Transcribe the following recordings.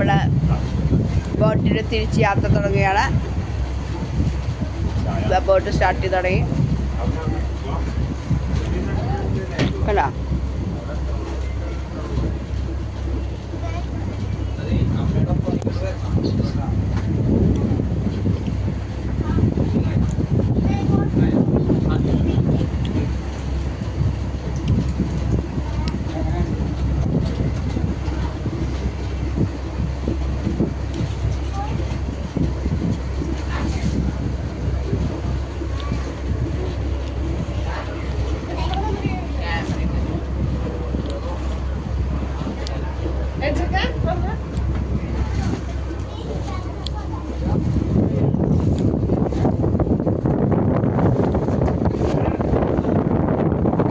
നമ്മുടെ ബോട്ടിൽ തിരിച്ച് യാത്ര തുടങ്ങുകയാണ്. ബോട്ട് സ്റ്റാർട്ട് ചെയ്ത് തുടങ്ങി. കണ്ടോ?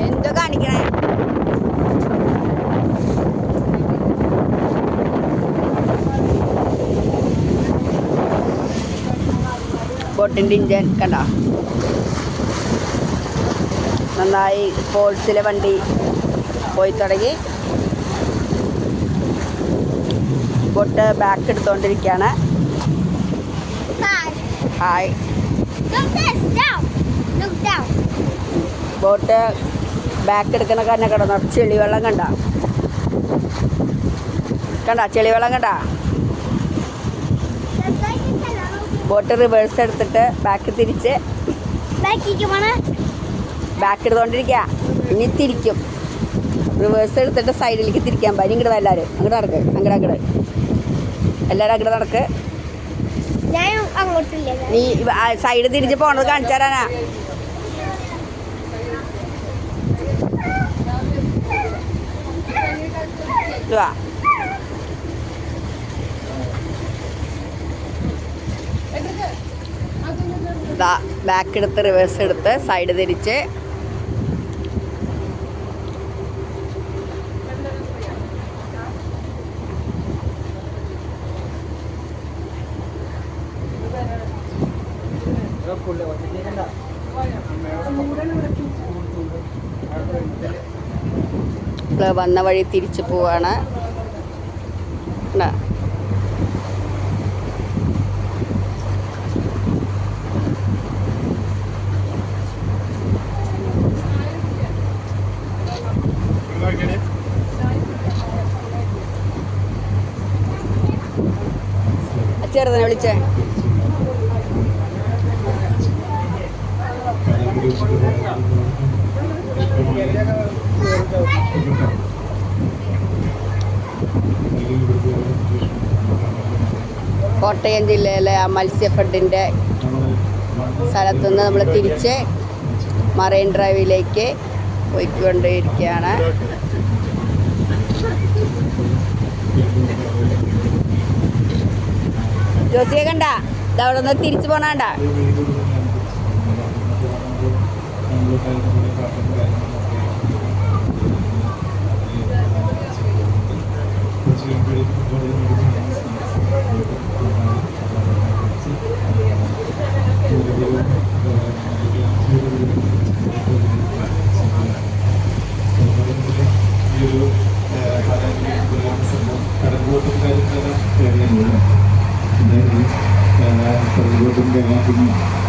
എന്തോ കാണിക്കണേ? ബോട്ടിൻ്റെ ഇഞ്ചൻ കണ്ടോ? നന്നായി ഫോഴ്സിലെ വണ്ടി പോയി തുടങ്ങി. ബോട്ട് ബാക്ക് എടുത്തുകൊണ്ടിരിക്കുകയാണ്. ഹായ്. ബോട്ട് ബാക്ക് എടുക്കുന്ന കാരണം കിടന്നു ചെളിവെള്ളം കണ്ട ചെളിവെള്ളം കണ്ട. ബോട്ട് റിവേഴ്സ് എടുത്തിട്ട് ബാക്ക് തിരിച്ച് ബാക്ക് എടുത്തുകൊണ്ടിരിക്കുക. ഇനി തിരിക്കും. റിവേഴ്സ് എടുത്തിട്ട് സൈഡിലേക്ക് തിരിക്കാൻ പറ്റും. ഇങ്ങോട്ട് എല്ലാവരും അങ്ങോട്ട് നടക്ക്. അങ്ങോട്ട് എല്ലാവരും അങ്ങോട്ട് നടക്ക്. നീ സൈഡ് തിരിച്ച് പോണത് കാണിച്ചു തരാനാ. ബാക്ക് എടുത്ത് റിവേഴ്സ് എടുത്ത് സൈഡ് തിരിച്ച് വന്ന വഴി തിരിച്ചു പോവാണ്. ചെറുതനെ വിളിച്ചേ. കോട്ടയം ജില്ലയിലെ ആ മത്സ്യഫെഡിൻ്റെ സ്ഥലത്തുനിന്ന് നമ്മൾ തിരിച്ച് മറൈൻ ഡ്രൈവിലേക്ക് പോയിക്കൊണ്ടിരിക്കുകയാണ്. ജോസിയെ കണ്ട അവിടെ നിന്ന് തിരിച്ചു പോണണ്ട.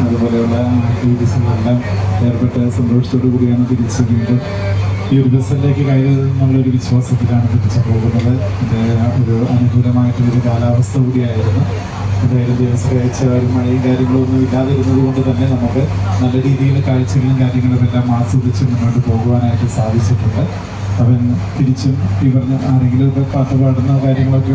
അതുപോലെയുള്ള ആക്ടിവിറ്റീസിലെല്ലാം ഏർപ്പെട്ട് സന്തോഷത്തോടു കൂടിയാണ് തിരിച്ച് വീണ്ടും ഈ ഒരു ബസ്സിലേക്ക് കയറുന്നത് എന്നുള്ളൊരു വിശ്വാസത്തിലാണ് തിരിച്ചു പോകുന്നത്. ഇത് ഒരു അനുകൂലമായിട്ടുള്ളൊരു കാലാവസ്ഥ കൂടിയായിരുന്നു. എന്തായാലും ദിവസക്കാഴ്ച ഒരു മഴയും കാര്യങ്ങളൊന്നും ഇല്ലാതിരുന്നത് കൊണ്ട് തന്നെ നമുക്ക് നല്ല രീതിയിൽ കാഴ്ചകളും കാര്യങ്ങളും എല്ലാം ആസ്വദിച്ച് മുന്നോട്ട് പോകുവാനായിട്ട് സാധിച്ചിട്ടുണ്ട്. അവൻ തിരിച്ചും ഈ പറഞ്ഞ ആരെങ്കിലും പാട്ട് പാടുന്ന കാര്യങ്ങളൊക്കെ